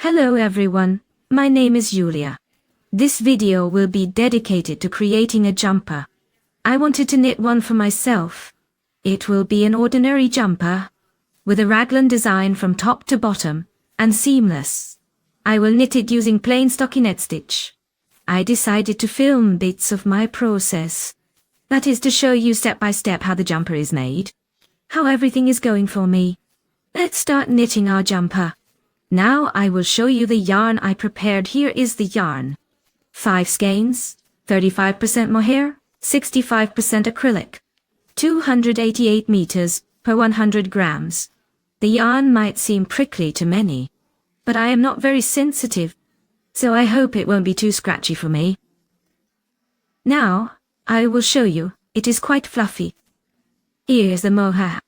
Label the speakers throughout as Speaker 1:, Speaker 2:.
Speaker 1: Hello everyone, my name is Julia. This video will be dedicated to creating a jumper. I wanted to knit one for myself. It will be an ordinary jumper, with a raglan design from top to bottom, and seamless. I will knit it using plain stockinette stitch. I decided to film bits of my process. That is to show you step by step how the jumper is made. How everything is going for me. Let's start knitting our jumper. Now I will show you the yarn I prepared. Here is the yarn. 5 skeins, 35% mohair, 65% acrylic. 288 meters per 100 grams. The yarn might seem prickly to many, but I am not very sensitive, so I hope it won't be too scratchy for me. Now, I will show you, it is quite fluffy. Here is the mohair.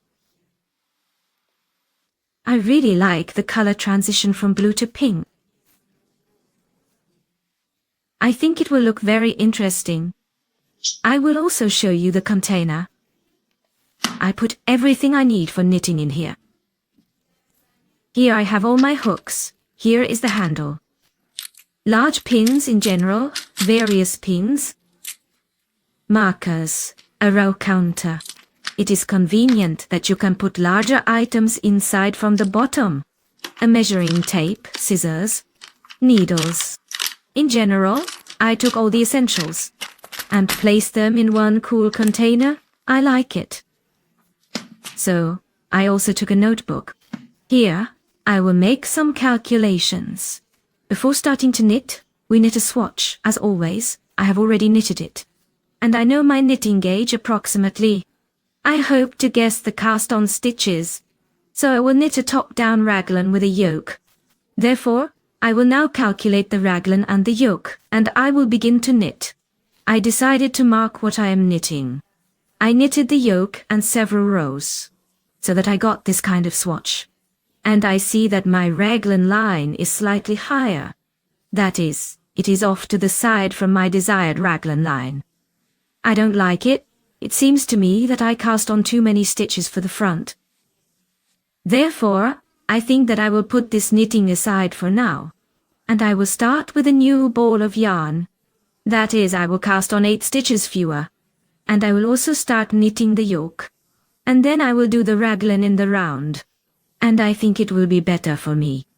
Speaker 1: I really like the color transition from blue to pink. I think it will look very interesting. I will also show you the container. I put everything I need for knitting in here. Here I have all my hooks. Here is the handle. Large pins in general, various pins. Markers, a row counter. It is convenient that you can put larger items inside from the bottom. A measuring tape, scissors, needles. In general, I took all the essentials and placed them in one cool container. I like it. So, I also took a notebook. Here, I will make some calculations. Before starting to knit, we knit a swatch. As always, I have already knitted it. And I know my knitting gauge approximately. I hope to guess the cast-on stitches, so I will knit a top-down raglan with a yoke. Therefore, I will now calculate the raglan and the yoke, and I will begin to knit. I decided to mark what I am knitting. I knitted the yoke and several rows, so that I got this kind of swatch. And I see that my raglan line is slightly higher. That is, it is off to the side from my desired raglan line. I don't like it. It seems to me that I cast on too many stitches for the front. Therefore, I think that I will put this knitting aside for now, and I will start with a new ball of yarn. That is, I will cast on 8 stitches fewer, and I will also start knitting the yoke, and then I will do the raglan in the round, and I think it will be better for me.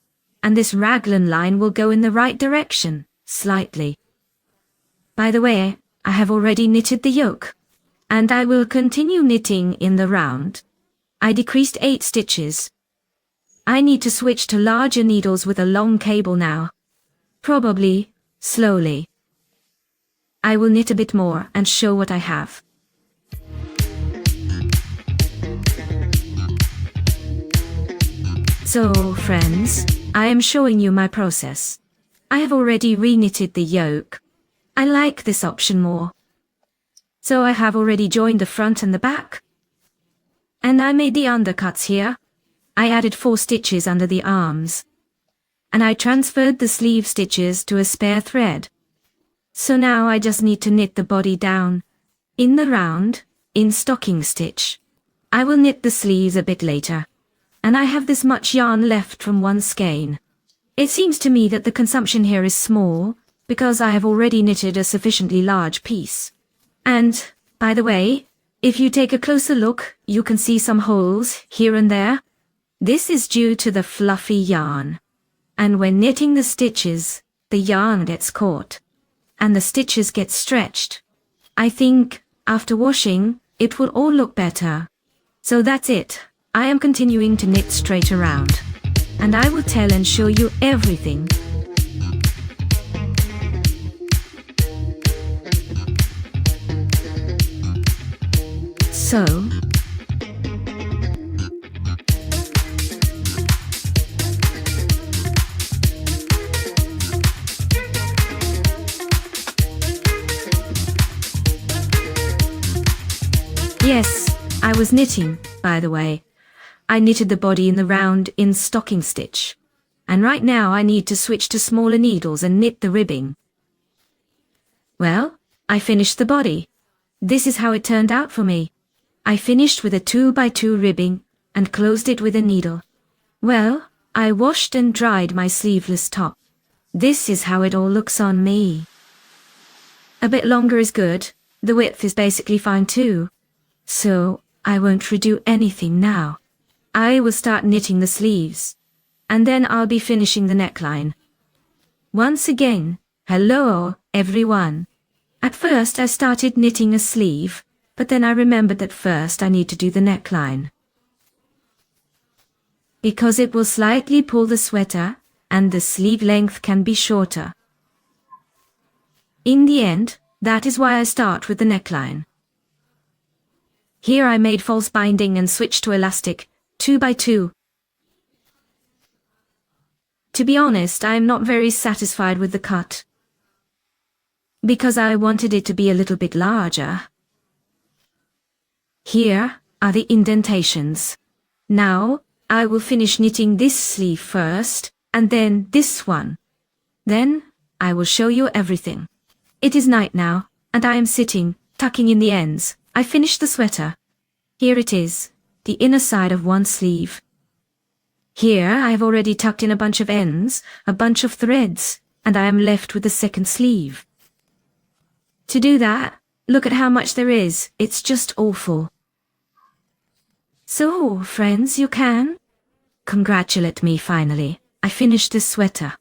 Speaker 1: And this raglan line will go in the right direction, slightly. By the way, I have already knitted the yoke, and I will continue knitting in the round. I decreased 8 stitches. I need to switch to larger needles with a long cable now. Probably, slowly. I will knit a bit more and show what I have. So, friends, I am showing you my process. I have already re-knitted the yoke. I like this option more. So I have already joined the front and the back. And I made the undercuts here. I added 4 stitches under the arms. And I transferred the sleeve stitches to a spare thread. So now I just need to knit the body down. In the round, in stocking stitch. I will knit the sleeves a bit later. And I have this much yarn left from one skein. It seems to me that the consumption here is small, because I have already knitted a sufficiently large piece. And, by the way, if you take a closer look, you can see some holes here and there. This is due to the fluffy yarn. And when knitting the stitches, the yarn gets caught, and the stitches get stretched. I think, after washing, it will all look better. So that's it. I am continuing to knit straight around. And I will tell and show you everything. So, yes, I was knitting, by the way. I knitted the body in the round in stocking stitch. And right now I need to switch to smaller needles and knit the ribbing. Well, I finished the body. This is how it turned out for me. I finished with a 2x2 ribbing and closed it with a needle. Well, I washed and dried my sleeveless top. This is how it all looks on me. A bit longer is good. The width is basically fine too. So, I won't redo anything now. I will start knitting the sleeves. And then I'll be finishing the neckline. Once again, hello, everyone. At first I started knitting a sleeve, but then I remembered that first I need to do the neckline. Because it will slightly pull the sweater, and the sleeve length can be shorter. In the end, that is why I start with the neckline. Here I made false binding and switched to elastic, 2 by 2. To be honest, I am not very satisfied with the cut, because I wanted it to be a little bit larger. Here are the indentations. Now, I will finish knitting this sleeve first, and then this one. Then, I will show you everything. It is night now, and I am sitting, tucking in the ends. I finished the sweater. Here it is, the inner side of one sleeve. Here I have already tucked in a bunch of ends, a bunch of threads, and I am left with the second sleeve. To do that, look at how much there is. It's just awful. So, friends, you can congratulate me finally. I finished this sweater.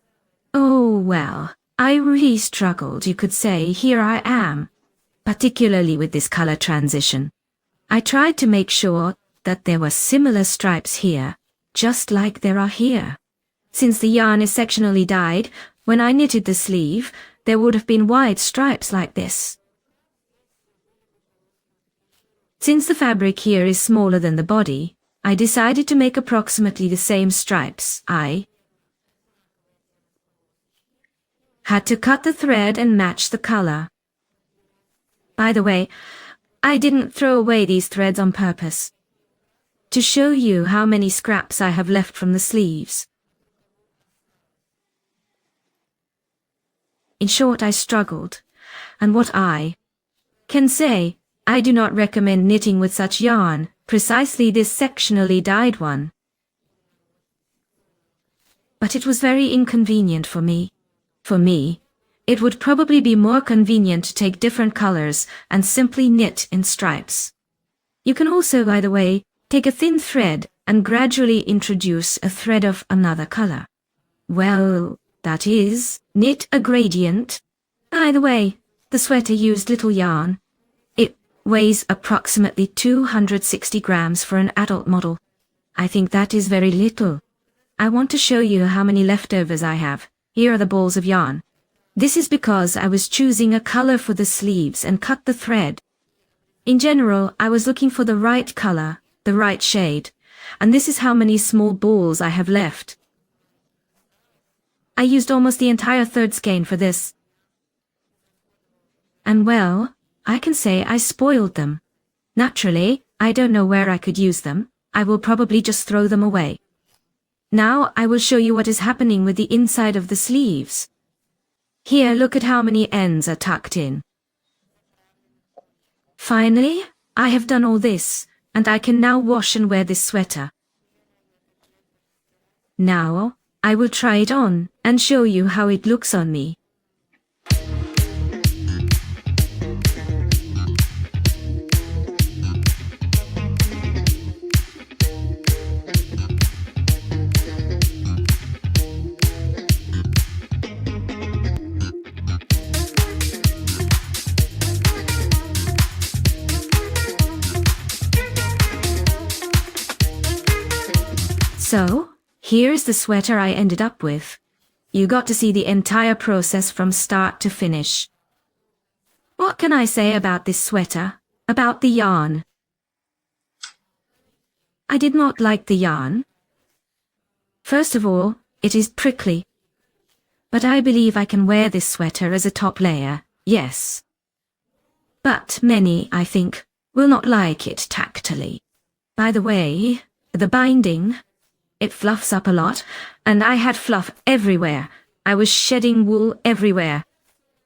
Speaker 1: Oh, well, I really struggled, you could say. Here I am, particularly with this color transition. I tried to make sure that there were similar stripes here, just like there are here. Since the yarn is sectionally dyed, when I knitted the sleeve, there would have been wide stripes like this. Since the fabric here is smaller than the body, I decided to make approximately the same stripes. I had to cut the thread and match the color. By the way, I didn't throw away these threads on purpose. To show you how many scraps I have left from the sleeves. In short, I struggled, and what I can say, I do not recommend knitting with such yarn, precisely this sectionally dyed one. But it was very inconvenient for me. For me, it would probably be more convenient to take different colors and simply knit in stripes. You can also, by the way, take a thin thread and gradually introduce a thread of another color. Well, that is, knit a gradient. By the way, the sweater used little yarn. It weighs approximately 260 grams for an adult model. I think that is very little. I want to show you how many leftovers I have. Here are the balls of yarn. This is because I was choosing a color for the sleeves and cut the thread. In general, I was looking for the right color, the right shade, and this is how many small balls I have left. I used almost the entire third skein for this. And well, I can say I spoiled them. Naturally, I don't know where I could use them. I will probably just throw them away. Now I will show you what is happening with the inside of the sleeves. Here, look at how many ends are tucked in. Finally, I have done all this, and I can now wash and wear this sweater. Now, I will try it on and show you how it looks on me. So, here's the sweater I ended up with. You got to see the entire process from start to finish. What can I say about this sweater? About the yarn? I did not like the yarn. First of all, it is prickly. But I believe I can wear this sweater as a top layer, yes. But many, I think, will not like it tactily. By the way, the binding, it fluffs up a lot, and I had fluff everywhere. I was shedding wool everywhere.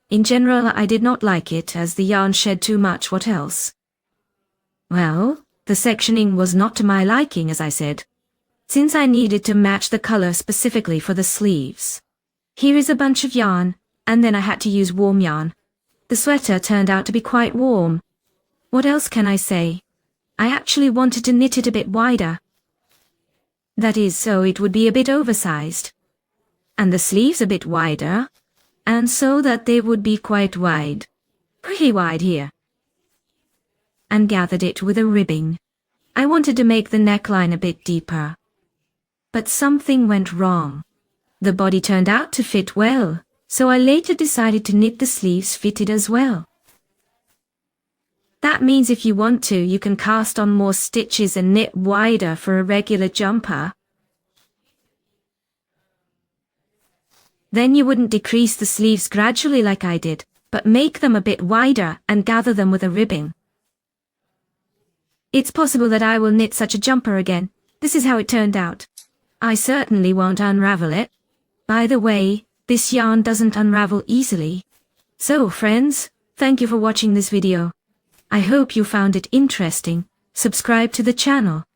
Speaker 1: In general, I did not like it, as the yarn shed too much. What else? Well, the sectioning was not to my liking, as I said. since I needed to match the color specifically for the sleeves. Here is a bunch of yarn, and then I had to use warm yarn. The sweater turned out to be quite warm. What else can I say? I actually wanted to knit it a bit wider. That is, so it would be a bit oversized. And the sleeves a bit wider, and so that they would be quite wide. Pretty wide here. And gathered it with a ribbing. I wanted to make the neckline a bit deeper. But something went wrong. The body turned out to fit well, so I later decided to knit the sleeves fitted as well. That means if you want to, you can cast on more stitches and knit wider for a regular jumper. Then you wouldn't decrease the sleeves gradually like I did, but make them a bit wider and gather them with a ribbing. It's possible that I will knit such a jumper again. This is how it turned out. I certainly won't unravel it. By the way, this yarn doesn't unravel easily. So friends, thank you for watching this video. I hope you found it interesting. Subscribe to the channel.